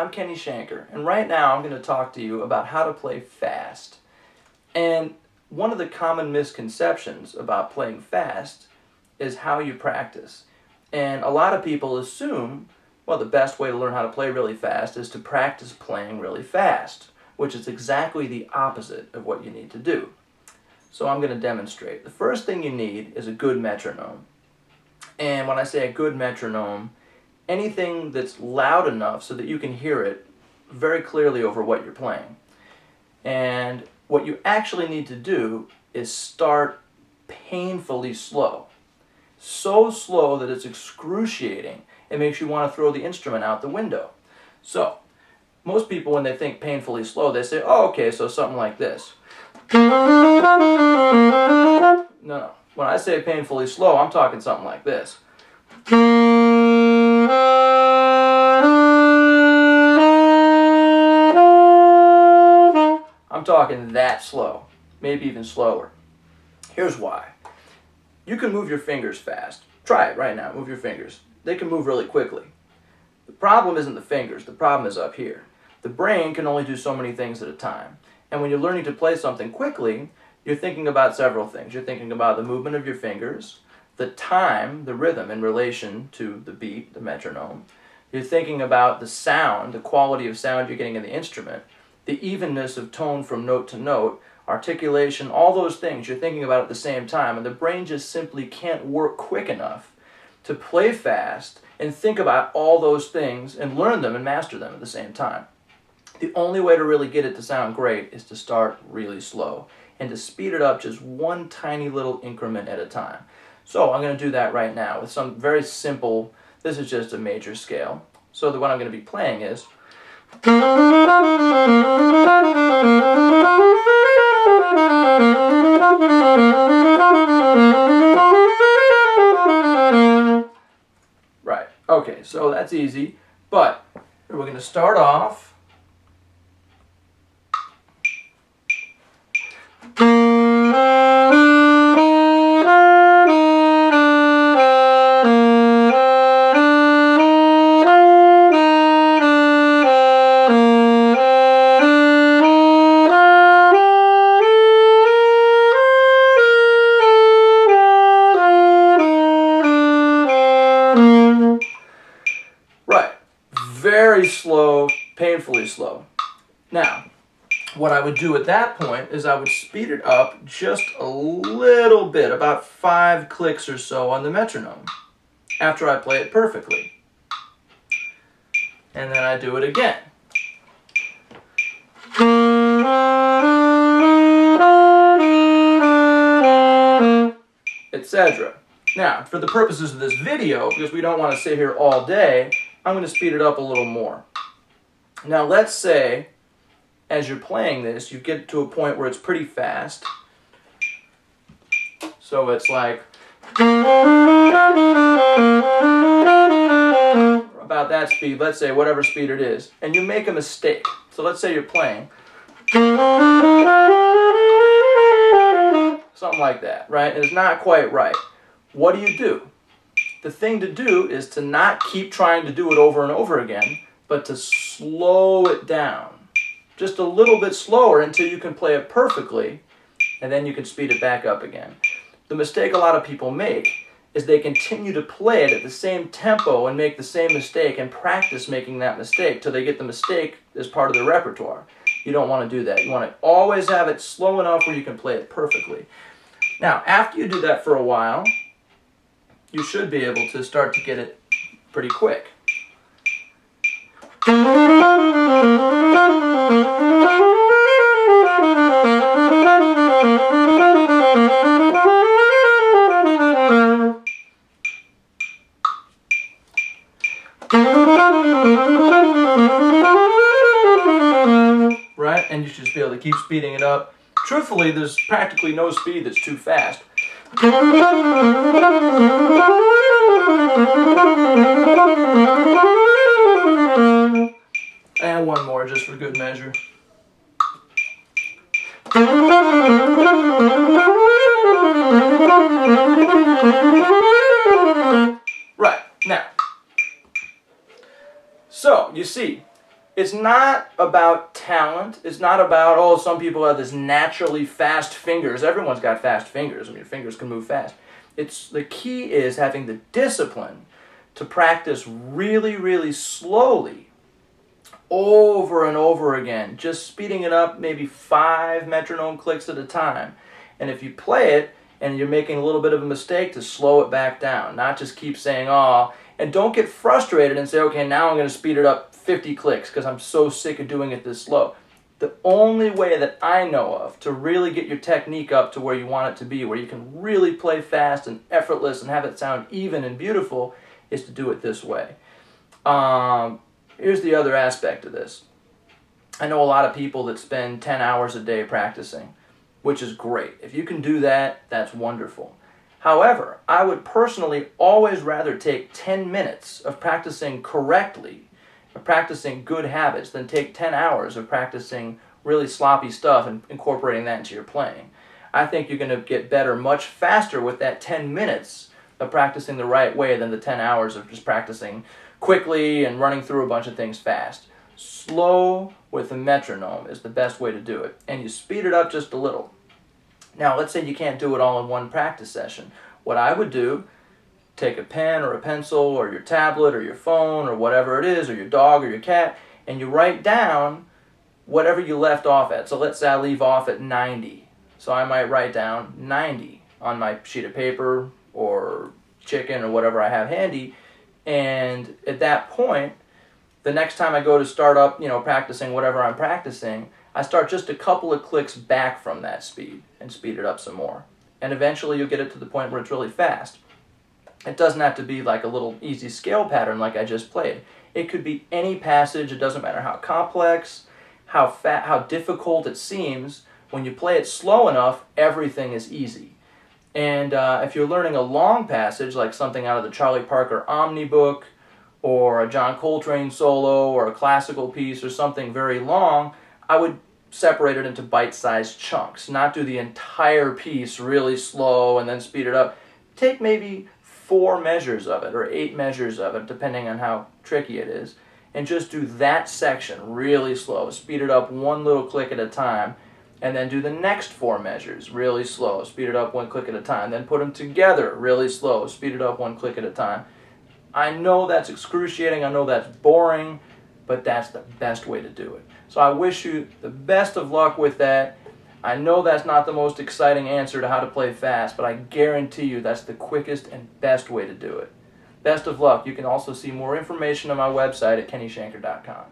I'm Kenny Shanker, and right now I'm going to talk to you about how to play fast. And one of the common misconceptions about playing fast is how you practice. And a lot of people assume, well, the best way to learn how to play really fast is to practice playing really fast, which is exactly the opposite of what you need to do. So I'm going to demonstrate. The first thing you need is a good metronome. And when I say a good metronome, anything that's loud enough so that you can hear it very clearly over what you're playing. And what you actually need to do is start painfully slow. So slow that it's excruciating. It makes you want to throw the instrument out the window. So, most people when they think painfully slow, they say, oh, okay, so something like this. No. When I say painfully slow, I'm talking something like this. I'm talking that slow, maybe even slower. Here's why. You can move your fingers fast. Try it right now, move your fingers. They can move really quickly. The problem isn't the fingers, the problem is up here. The brain can only do so many things at a time. And when you're learning to play something quickly, you're thinking about several things. You're thinking about the movement of your fingers, the time, the rhythm in relation to the beat, the metronome. You're thinking about the sound, the quality of sound you're getting in the instrument, the evenness of tone from note to note, articulation, all those things you're thinking about at the same time, and the brain just simply can't work quick enough to play fast and think about all those things and learn them and master them at the same time. The only way to really get it to sound great is to start really slow and to speed it up just one tiny little increment at a time. So I'm going to do that right now with some very simple, this is just a major scale. So what I'm going to be playing is right, okay, so that's easy, but we're going to start off very slow, painfully slow. Now, what I would do at that point is I would speed it up just a little bit, about 5 clicks or so on the metronome, after I play it perfectly. And then I do it again. Etc. Now, for the purposes of this video, because we don't want to sit here all day, I'm going to speed it up a little more. Now let's say, as you're playing this, you get to a point where it's pretty fast. So it's like about that speed, let's say whatever speed it is, and you make a mistake. So let's say you're playing something like that, right? And it's not quite right. What do? The thing to do is to not keep trying to do it over and over again, but to slow it down. Just a little bit slower until you can play it perfectly, and then you can speed it back up again. The mistake a lot of people make is they continue to play it at the same tempo and make the same mistake and practice making that mistake till they get the mistake as part of their repertoire. You don't want to do that. You want to always have it slow enough where you can play it perfectly. Now, after you do that for a while, you should be able to start to get it pretty quick. Right? And you should just be able to keep speeding it up. Truthfully, there's practically no speed that's too fast. And one more just for good measure. Right, now, so you see, It's not about talent. It's not about, oh, some people have this naturally fast fingers. Everyone's got fast fingers. I mean, your fingers can move fast. The key is having the discipline to practice really, really slowly over and over again, just speeding it up maybe 5 metronome clicks at a time. And if you play it and you're making a little bit of a mistake, to slow it back down, not just keep saying, oh, and don't get frustrated and say, okay, now I'm going to speed it up 50 clicks because I'm so sick of doing it this slow. The only way that I know of to really get your technique up to where you want it to be, where you can really play fast and effortless and have it sound even and beautiful, is to do it this way. Here's the other aspect of this. I know a lot of people that spend 10 hours a day practicing, which is great. If you can do that, that's wonderful. However, I would personally always rather take 10 minutes of practicing correctly, of practicing good habits, than take 10 hours of practicing really sloppy stuff and incorporating that into your playing. I think you're going to get better much faster with that 10 minutes of practicing the right way than the 10 hours of just practicing quickly and running through a bunch of things fast. Slow with a metronome is the best way to do it, and you speed it up just a little. Now, let's say you can't do it all in one practice session. What I would do, take a pen or a pencil or your tablet or your phone or whatever it is, or your dog or your cat, and you write down whatever you left off at. So let's say I leave off at 90. So I might write down 90 on my sheet of paper or chicken or whatever I have handy, and at that point, the next time I go to start up, practicing whatever I'm practicing, I start just a couple of clicks back from that speed and speed it up some more. And eventually you'll get it to the point where it's really fast. It doesn't have to be like a little easy scale pattern like I just played. It could be any passage. It doesn't matter how complex, how difficult it seems. When you play it slow enough, everything is easy. And if you're learning a long passage, like something out of the Charlie Parker Omni book, or a John Coltrane solo, or a classical piece, or something very long, I would separate it into bite-sized chunks. Not do the entire piece really slow and then speed it up. Take maybe 4 measures of it, or 8 measures of it, depending on how tricky it is, and just do that section really slow. Speed it up 1 little click at a time, and then do the next 4 measures really slow. Speed it up 1 click at a time. Then put them together really slow. Speed it up 1 click at a time. I know that's excruciating. I know that's boring, but that's the best way to do it. So I wish you the best of luck with that. I know that's not the most exciting answer to how to play fast, but I guarantee you that's the quickest and best way to do it. Best of luck. You can also see more information on my website at kennyshanker.com.